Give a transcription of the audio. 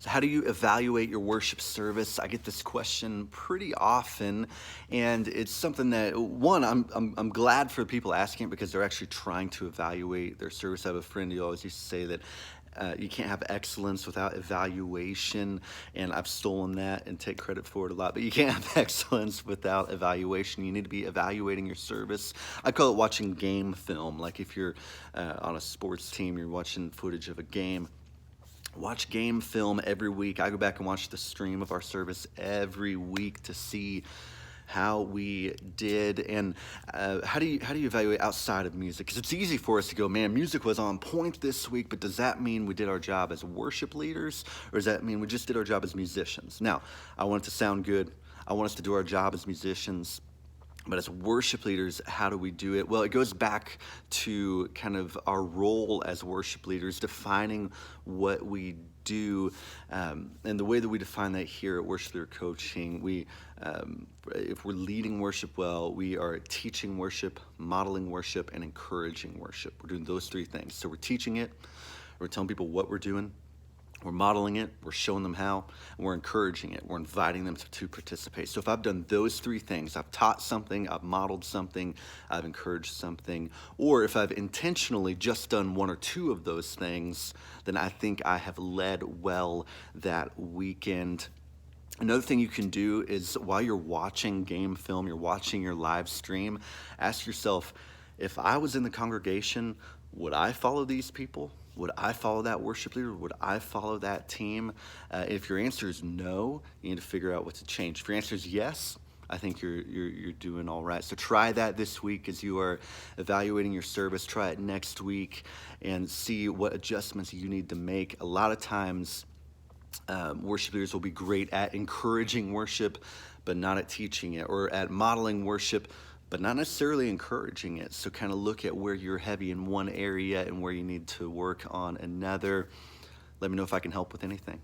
So, how do you evaluate your worship service? I get this question pretty often, and it's something that one I'm glad for people asking it because they're actually trying to evaluate their service. I have a friend who always used to say that you can't have excellence without evaluation, and I've stolen that and take credit for it a lot. But you can't have excellence without evaluation. You need to be evaluating your service. I call it watching game film. Like if you're on a sports team, you're watching footage of a game. Watch game film every week. I go back and watch the stream of our service every week to see how we did. And how do you evaluate outside of music? Because it's easy for us to go, man, music was on point this week, but does that mean we did our job as worship leaders, or does that mean we just did our job as musicians? Now, I want it to sound good. I want us to do our job as musicians. But as worship leaders, how do we do it? Well, it goes back to kind of our role as worship leaders, defining what we do. And the way that we define that here at Worship Leader Coaching, if we're leading worship well, we are teaching worship, modeling worship, and encouraging worship. We're doing those three things. So we're teaching it, we're telling people what we're doing, we're modeling it, we're showing them how, and we're encouraging it. We're inviting them to participate. So if I've done those three things, I've taught something, I've modeled something, I've encouraged something, or if I've intentionally just done one or two of those things, then I think I have led well that weekend. Another thing you can do is while you're watching game film, you're watching your live stream, ask yourself, if I was in the congregation, would I follow these people? Would I follow that worship leader? Would I follow that team? If your answer is no, you need to figure out what to change. If your answer is yes, I think you're doing all right. So try that this week as you are evaluating your service. Try it next week and see what adjustments you need to make. A lot of times, worship leaders will be great at encouraging worship, but not at teaching it, or at modeling worship, but not necessarily encouraging it. So kind of look at where you're heavy in one area and where you need to work on another. Let me know if I can help with anything.